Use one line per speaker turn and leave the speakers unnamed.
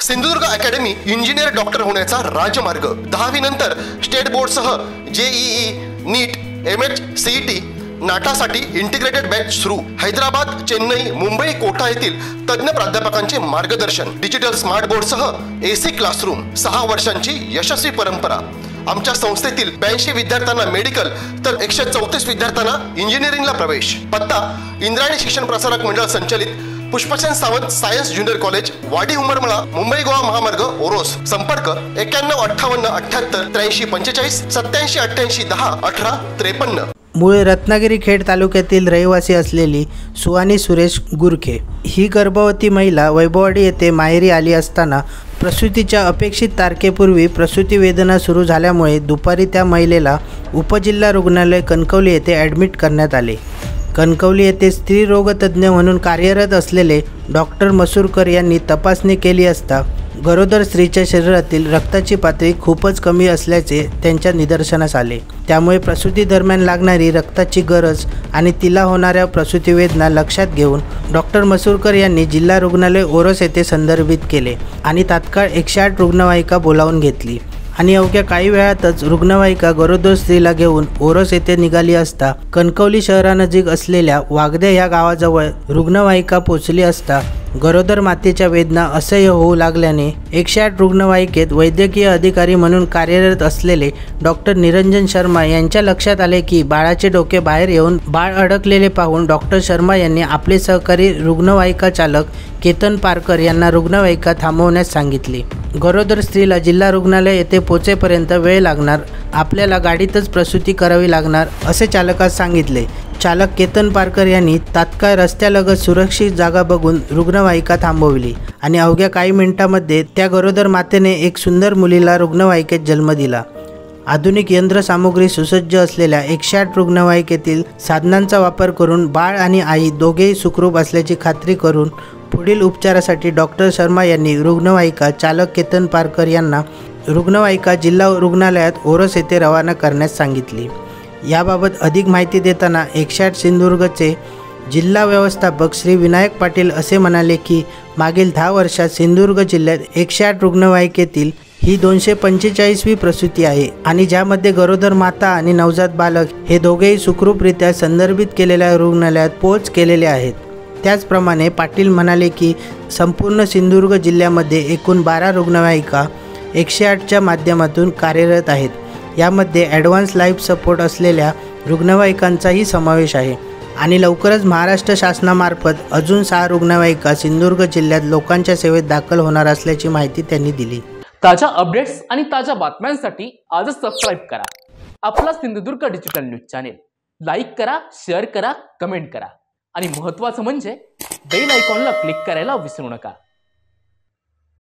Sindhudurg academy engineer doctor होण्याचा राजमार्ग। 10वी नंतर स्टेट बोर्डसह जेईई, नीट, एमएच, सीईटी, नाटासाठी इंटिग्रेटेड बॅच सुरू। हैदराबाद, चेन्नई, मुंबई, कोटा येथील तज्ञ प्राध्यापकांचे मार्गदर्शन। डिजिटल स्मार्ट बोर्डसह एसी क्लासरूम। 6 वर्षांची यशस्वी परंपरा। आमच्या संस्थेतील 82 विद्यार्थ्यांना मेडिकल तर 134 विद्यार्थ्यांना इंजिनिअरिंगला प्रवेश। पत्ता इंद्रायणी शिक्षण प्रसारक मंडळ संचलित Pushpasen Sawant science junior college, वाडी उमरमळा, मुंबई गोवा महामार्ग, ओरोस। संपर्क 9158 78 83 45 87 88 10 18 53।
मूळ रत्नागिरी खेड तालुक्यातील रहिवासी असलेली सुहानी सुरेश गुरखे ही गर्भवती महिला वैभववाडी येथे माहेरी आली असताना प्रसूतीच्या अपेक्षित तारखेपूर्वी प्रसूती वेदना सुरू झाल्यामुळे दुपारी त्या महिलेला उपजिल्हा रुग्णालय कणकवली येथे ॲडमिट करण्यात आले। कणकवली येथे स्त्रीरोगतज्ञ म्हणून कार्यरत असलेले डॉक्टर मसूरकर यांनी तपासणी केली असता गरोदर स्त्रीच्या शरीरातील रक्ताची पातळी खूपच कमी असल्याचे त्यांच्या निदर्शनास आले। त्यामुळे प्रसूती दरम्यान लागणारी रक्ताची गरज आणि तिला होणाऱ्या प्रसूती वेदना लक्षात घेऊन डॉक्टर मसूरकर यांनी जिल्हा रुग्णालय ओरोस येथे संदर्भित केले आणि तात्काळ 108 रुग्णवाहिका बोलावून घेतली आणि अवघ्या काही वेळातच रुग्णवाहिका गरोदर स्त्रीला घेऊन ओरोस येथे निघाली असता कणकवली शहरानजीक असलेल्या वागदे या गावाजवळ रुग्णवाहिका पोहोचली असता गरोदर मातेच्या वेदना असह्य होऊ लागल्याने 108 रुग्णवाहिकेत वैद्यकीय अधिकारी म्हणून कार्यरत असलेले डॉक्टर निरंजन शर्मा यांच्या लक्षात आले की बाळाचे डोके बाहेर येऊन बाळ अडकलेले पाहून डॉक्टर शर्मा यांनी आपले सहकारी रुग्णवाहिका चालक केतन पारकर यांना रुग्णवाहिका थांबवण्यास सांगितली। गरोदर स्त्रीला जिल्हा रुग्णालय येथे पोहोचेपर्यंत वेळ लागणार, आपल्याला गाडीतच प्रसूती करावी लागणार असे चालकास सांगितले। चालक केतन पारकर यांनी तात्काळ रस्त्यालगत सुरक्षित जागा बघून रुग्णवाहिका थांबवली आणि अवघ्या काही मिनिटांमध्ये त्या गरोदर मातेने एक सुंदर मुलीला रुग्णवाहिकेत जन्म दिला। आधुनिक यंत्रसामुग्री सुसज्ज असलेल्या 108 रुग्णवाहिकेतील साधनांचा वापर करून बाळ आणि आई दोघेही सुखरूप असल्याची खात्री करून पुढील उपचारासाठी डॉक्टर शर्मा यांनी रुग्णवाहिका चालक केतन पारकर यांना रुग्णवाहिका जिल्हा रुग्णालयात ओरोस येथे रवाना करण्यास सांगितली। याबाबत अधिक माहिती देताना 108 सिंधुदुर्गचे जिल्हा व्यवस्थापक श्री विनायक पाटील असे म्हणाले की मागील 10 वर्षात सिंधुदुर्ग जिल्ह्यात 108 रुग्णवाहिकेतील ही 245वी प्रसूती आहे आणि ज्यामध्ये गरोदर माता आणि नवजात बालक हे दोघेही सुखरूपरित्या संदर्भित केलेल्या रुग्णालयात पोहोच केलेले आहेत। त्याचप्रमाणे पाटील म्हणाले की संपूर्ण सिंधुदुर्ग जिल्ह्यामध्ये एकूण 12 रुग्णवाहिका 108च्या माध्यमातून कार्यरत आहेत। यामध्ये ॲडव्हान्स लाईफ सपोर्ट असलेल्या रुग्णवाहिकांचाही समावेश आहे आणि लवकरच महाराष्ट्र शासनामार्फत अजून 6 रुग्णवाहिका सिंधुदुर्ग जिल्ह्यात लोकांच्या सेवेत दाखल होणार असल्याची माहिती त्यांनी दिली।
ताज्या अपडेट्स आणि ताज्या बातम्यांसाठी आजच सबस्क्राईब करा आपला Sindhudurg digital news channel. Like करा, शेअर करा, कमेंट करा आणि महत्त्वाचं म्हणजे बेल आयकॉनला क्लिक करायला विसरू नका।